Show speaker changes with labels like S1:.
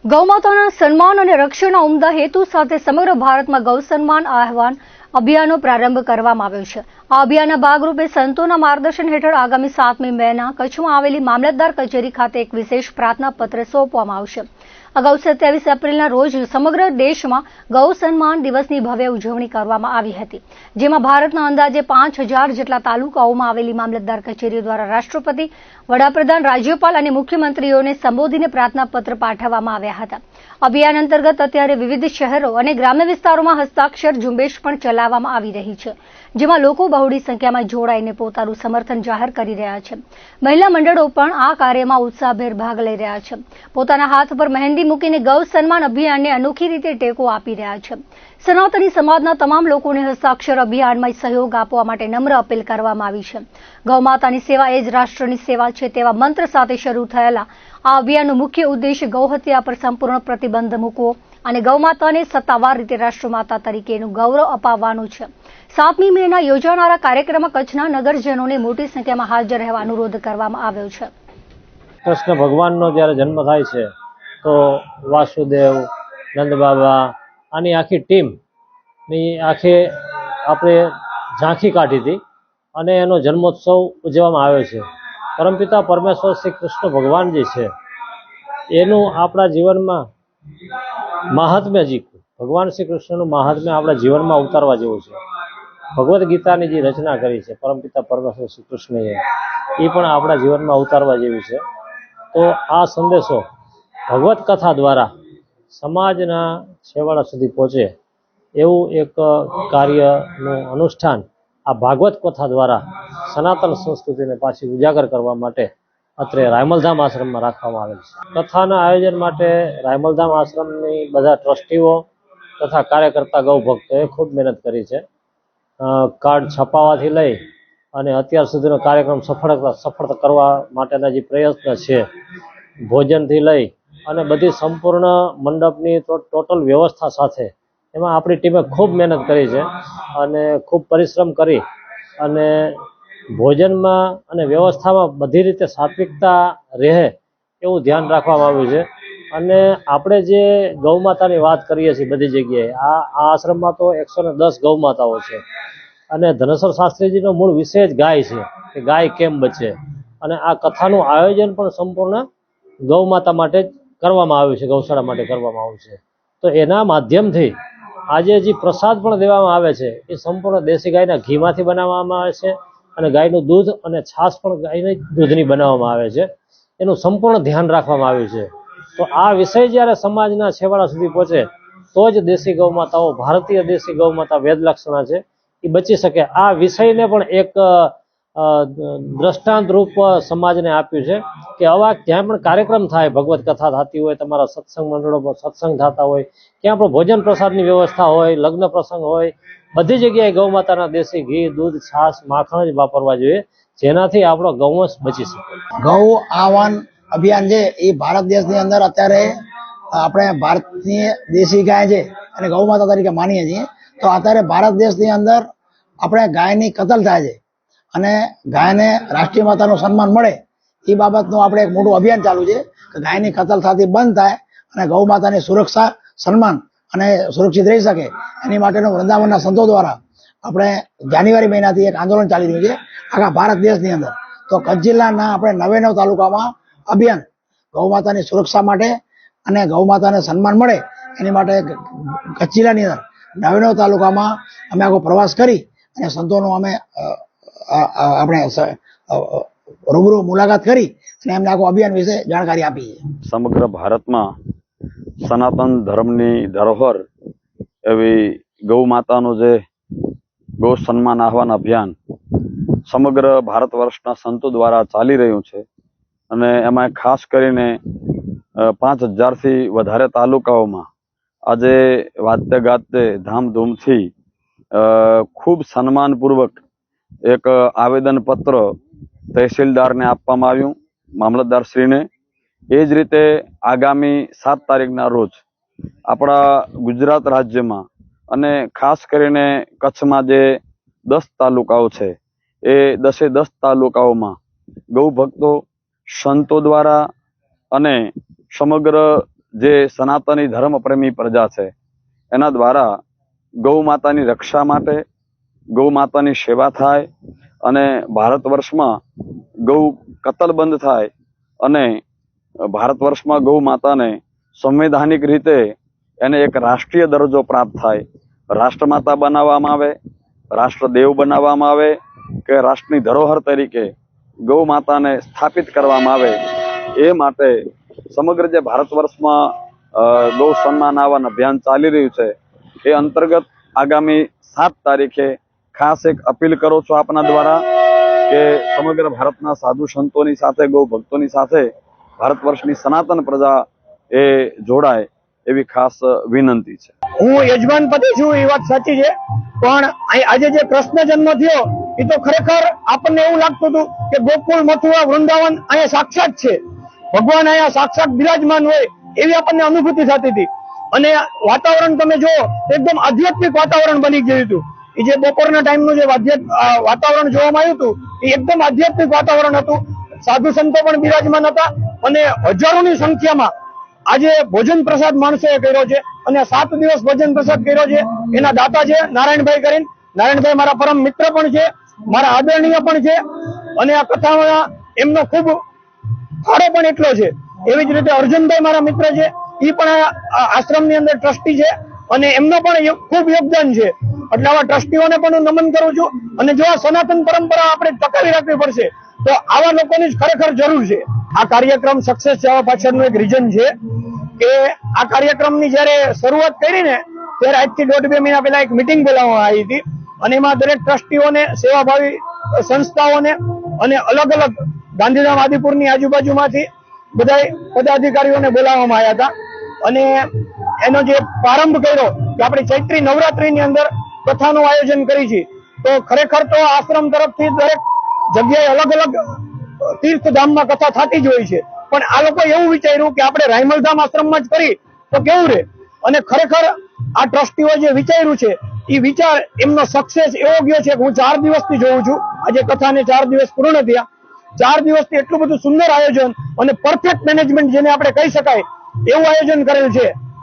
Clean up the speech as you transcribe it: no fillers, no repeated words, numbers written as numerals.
S1: ગૌમાતાના સન્માન અને રક્ષણના ઉમદા હેતુ સાથે સમગ્ર ભારતમાં ગૌ સન્માન આહવાન અભિયાનનો પ્રારંભ કરવામાં આવ્યો છે। આ અભિયાનના ભાગરૂપે સંતોના માર્ગદર્શન હેઠળ આગામી 7મી મેના કચ્છમાં આવેલી મામલતદાર કચેરી ખાતે એક વિશેષ પ્રાર્થના પત્ર સોંપવામાં આવશે। અગાઉ 27 એપ્રિલના રોજ સમગ્ર દેશમાં ગૌ સન્માન દિવસની ભવ્ય ઉજવણી કરવામાં આવી હતી, જેમાં ભારતના અંદાજે 5000 જેટલા તાલુકાઓમાં આવેલી મામલતદાર કચેરીઓ દ્વારા રાષ્ટ્રપતિ, વડાપ્રધાન, રાજ્યપાલ અને મુખ્યમંત્રીઓને સંબોધીને પ્રાર્થના પત્ર પાઠવવામાં આવ્યા હતા। અભિયાન અંતર્ગત અત્યારે વિવિધ શહેરો અને ગ્રામ્ય વિસ્તારોમાં હસ્તાક્ષર ઝુંબેશ પણ ચલાવવામાં આવી રહી છે, જેમાં લોકો બહોળી સંખ્યામાં જોડાઈને પોતાનું સમર્થન જાહેર કરી રહ્યા છે। મહિલા મંડળો પણ આ કાર્યમાં ઉત્સાહભેર ભાગ લઈ રહ્યા છે, પોતાના હાથ પર મહેંદી મૂકીને ગૌ સન્માન અભિયાનને અનોખી રીતે ટેકો આપી રહ્યા છે। સનાતની સમાજના તમામ લોકોને હસ્તાક્ષર અભિયાનમાં સહયોગ આપવા માટે નમ્ર અપીલ કરવામાં આવી છે। ગૌ માતાની સેવા એ જ રાષ્ટ્રની સેવા છે તેવા મંત્ર સાથે શરૂ થયેલા આ અભિયાનનો મુખ્ય ઉદ્દેશ ગૌ હત્યા પર સંપૂર્ણ પ્રતિબંધ મૂકવો અને ગૌ માતાને સત્તાવાર રીતે રાષ્ટ્રમાતા તરીકેનું ગૌરવ અપાવવાનું છે। 7મી મેના યોજાનારા કાર્યક્રમમાં કચ્છના નગરજનોને મોટી સંખ્યામાં હાજર રહેવા અનુરોધ કરવામાં આવ્યો છે।
S2: કૃષ્ણ ભગવાનનો જ્યારે જન્મ થાય છે તો વાસુદેવ, નંદ બાબા આની આખી ટીમની આપણે ઝાંખી કાઢી હતી અને એનો જન્મોત્સવ ઉજવવામાં આવ્યો છે। પરમપિતા પરમેશ્વર શ્રી કૃષ્ણ ભગવાન જે છે એનું આપણા જીવનમાં મહાત્મ્ય ભગવાન શ્રી કૃષ્ણનું મહાત્મ્ય આપણા જીવનમાં ઉતારવા જેવું છે। ભગવદ્ ગીતાની જે રચના કરી છે પરમપિતા પરમેશ્વર શ્રી કૃષ્ણએ એ પણ આપણા જીવનમાં ઉતારવા જેવી છે। તો આ સંદેશો ભગવત કથા દ્વારા સમાજના છેવાડા સુધી પહોંચે એવું એક કાર્યનું અનુષ્ઠાન આ ભાગવત કથા દ્વારા સનાતન સંસ્કૃતિને પાછી ઉજાગર કરવા માટે અત્રે રાયમલધામ આશ્રમમાં રાખવામાં આવેલ છે। કથાના આયોજન માટે રાયમલધામ આશ્રમની બધા ટ્રસ્ટીઓ તથા કાર્યકર્તા ગૌ ભક્તોએ ખૂબ મહેનત કરી છે। કાર્ડ છપાવવાથી લઈ અને અત્યાર સુધીનો કાર્યક્રમ સફળ કરવા માટેના જે પ્રયત્ન છે, ભોજનથી લઈ અને બધી સંપૂર્ણ મંડપની ટોટલ વ્યવસ્થા સાથે એમાં આપણી ટીમે ખૂબ મહેનત કરી છે અને ખૂબ પરિશ્રમ કરી અને ભોજનમાં અને વ્યવસ્થામાં બધી રીતે સાત્વિકતા રહે એવું ધ્યાન રાખવામાં આવ્યું છે। અને આપણે જે ગૌ માતાની વાત કરીએ છીએ બધી જગ્યાએ આ આશ્રમમાં તો 110 ગૌ માતાઓ છે અને ધનેશ્વર શાસ્ત્રીજીનો મૂળ વિષય જ ગાય છે કે ગાય કેમ બચે, અને આ કથાનું આયોજન પણ સંપૂર્ણ ગૌ માતા માટે જ કરવામાં આવ્યું છે, ગૌશાળા માટે કરવામાં આવ્યું છે। તો એના માધ્યમથી આજે જે પ્રસાદ પણ દેવામાં આવે છે એ સંપૂર્ણ દેશી ગાયના ઘીમાંથી બનાવવામાં આવે છે અને ગાયનું દૂધ અને છાશ પણ ગાયની દૂધની બનાવવામાં આવે છે। એનું સંપૂર્ણ ધ્યાન રાખવામાં આવ્યું છે। તો આ વિષય જ્યારે સમાજના છેવાડા સુધી પહોંચે તો જ દેશી ગૌ માતાઓ, ભારતીય દેશી ગૌ માતા વેદલક્ષણા છે એ બચી શકે। આ વિષયને પણ એક દ્રષ્ટાંત રૂપ સમાજને આપ્યું છે કે આવા ક્યાં પણ કાર્યક્રમ થાય, ભગવત કથા થતી હોય, તમારા સત્સંગ મંડળોમાં સત્સંગ થતા હોય, ક્યાં પણ ભોજન પ્રસાદની વ્યવસ્થા હોય, લગ્ન પ્રસંગ હોય, બધી જગ્યાએ ગૌ માતાના દેશી ઘી, દૂધ, છાશ, માખણ જ વાપરવા જોઈએ, જેનાથી આપણો ગૌવંશ બચી શકે।
S3: ગૌ આહવાન અભિયાન છે એ ભારત દેશની અંદર અત્યારે આપણે ભારતની દેશી ગાય છે અને ગૌ માતા તરીકે માનીએ છીએ। તો અત્યારે ભારત દેશની અંદર આપણે ગાયની કતલ થાય છે અને ગાયને રાષ્ટ્રીય માતાનું સન્માન મળે એ બાબતનું આપણે એક મોટું અભિયાન ચાલુ છે કે ગાયની કતલ થતી બંધ થાય અને ગૌ માતાની સુરક્ષા, સન્માન અને સુરક્ષિત રહી શકે એની માટેનું વૃંદાવનના સંતો દ્વારા આપણે જાન્યુઆરી મહિનાથી એક આંદોલન ચાલી રહ્યું છે આખા ભારત દેશની અંદર। તો કચ્છ જિલ્લાના આપણે 99 તાલુકામાં અભિયાન ગૌ માતાની સુરક્ષા માટે અને ગૌ માતાને સન્માન મળે એની માટે કચ્છ જિલ્લાની અંદર 99 તાલુકામાં અમે આખો પ્રવાસ કરી અને સંતોનો અમે આપણે રૂબરૂ મુલાકાત કરી અને એમને આખો અભિયાન વિશે જાણકારી આપી છે।
S4: સમગ્ર ભારતમાં સનાતન ધર્મની ધરોહર એવી ગૌ માતાનું જે ગૌ સન્માન આહવાન અભિયાન સમગ્ર ભારત વર્ષના સંતો દ્વારા ચાલી રહ્યું છે અને એમાં ખાસ કરીને 5000થી વધારે તાલુકાઓમાં આજે વાતે ગાતે ધામધૂમથી ખૂબ સન્માનપૂર્વક એક આવેદનપત્ર તહેસીલદારને આપવામાં આવ્યું, મામલતદારશ્રીને। એ જ રીતે આગામી 7 તારીખના રોજ આપણા ગુજરાત રાજ્યમાં અને ખાસ કરીને કચ્છમાં જે 10 તાલુકાઓ છે એ 10 તાલુકાઓમાં ગૌ ભક્તો, સંતો દ્વારા અને સમગ્ર જે સનાતની ધર્મ પ્રેમી પ્રજા છે એના દ્વારા ગૌ માતાની રક્ષા માટે, ગૌ માતાની સેવા થાય અને ભારત વર્ષમાં ગૌ કતલ બંધ થાય અને ભારત વર્ષમાં ગૌ માતાને સંવૈધાનિક રીતે એને એક રાષ્ટ્રીય દરજ્જો પ્રાપ્ત થાય, રાષ્ટ્રમાતા બનાવવામાં આવે, રાષ્ટ્રદેવ બનાવવામાં આવે કે રાષ્ટ્રની ધરોહર તરીકે ગૌ માતાને સ્થાપિત કરવામાં આવે, એ માટે સમગ્ર જે ભારત વર્ષમાં ગૌ સન્માન આહવાન અભિયાન ચાલી રહ્યું છે એ અંતર્ગત આગામી 7 તારીખે ખાસ એક અપીલ કરું છું આપના દ્વારા કે સમગ્ર ભારતના સાધુ સંતોની સાથે, ગૌ ભક્તોની સાથે ભારત વર્ષની સનાતન પ્રજા એ જોડાય એવી ખાસ વિનંતી છે.
S5: હું યજમાનપતિ છું એ વાત સાચી છે, પણ આજે જે કૃષ્ણ જન્મ થયો એ તો ખરેખર આપણને એવું લાગતું હતું કે ગોકુળ, મથુરા, વૃંદાવન અહીંયા સાક્ષાત છે, ભગવાન અહીંયા સાક્ષાત બિરાજમાન હોય એવી આપણને અનુભૂતિ થતી હતી. અને વાતાવરણ તમે જો એકદમ આધ્યાત્મિક વાતાવરણ બની ગયું હતું. એ જે બપોરના ટાઈમનું જે વાતાવરણ જોવામાં આવ્યું હતું એ એકદમ આધ્યાત્મિક વાતાવરણ હતું. સાધુ સંતો પણ બિરાજમાન હતા અને હજારોની સંખ્યામાં આજે ભોજન પ્રસાદ માણસોએ કર્યો છે અને 7 દિવસ ભોજન પ્રસાદ કર્યો છે. એના દાતા છે નારાયણભાઈ કરીને. નારાયણભાઈ મારા પરમ મિત્ર પણ છે, મારા આદરણીય પણ છે અને આ કથામાં એમનો ખૂબ ફાળો પણ એટલો છે. એવી જ રીતે અર્જુનભાઈ મારા મિત્ર છે, એ પણ આશ્રમની અંદર ટ્રસ્ટી છે અને એમનો પણ ખૂબ યોગદાન છે. એટલે આવા ટ્રસ્ટીઓને પણ હું નમન કરું છું. અને જો આ સનાતન પરંપરા આપણે ટકાવી રાખવી પડશે તો આવા લોકોની જ ખરેખર જરૂર છે. આ કાર્યક્રમ સક્સેસ જવા પાછળનું એક રીઝન છે કે આ કાર્યક્રમની જયારે શરૂઆત કરી ને ત્યારે આજથી 1.5-2 મહિના પહેલા એક મિટિંગ બોલાવવામાં આવી હતી અને એમાં દરેક ટ્રસ્ટીઓને, સેવાભાવી સંસ્થાઓને અને અલગ અલગ ગાંધીધામ, આદિપુરની આજુબાજુમાંથી બધા પદાધિકારીઓને બોલાવવામાં આવ્યા હતા અને એનો જે પ્રારંભ કર્યો કે આપણે ચૈત્રી નવરાત્રીની અંદર કથાનું આયોજન કરી છે. તો ખરેખર તો આશ્રમ તરફથી દરેક જગ્યાએ અલગ અલગ તીર્થધામમાં કથા થતી જ હોય છે, પણ આ લોકો એવું વિચાર્યું કે આપણે રાયમલધામ આશ્રમમાં જ કરી તો કેવું રહે. અને ખરેખર આ ટ્રસ્ટીઓ જે વિચાર્યું છે એ વિચાર એમનો સક્સેસ એવો ગયો છે કે હું 4 દિવસથી જોઉં છું. આજે કથાને 4 દિવસ પૂર્ણ થયા. 4 દિવસથી એટલું બધું સુંદર આયોજન અને પરફેક્ટ મેનેજમેન્ટ જેને આપણે કહી શકાય એવું આયોજન કરેલ છે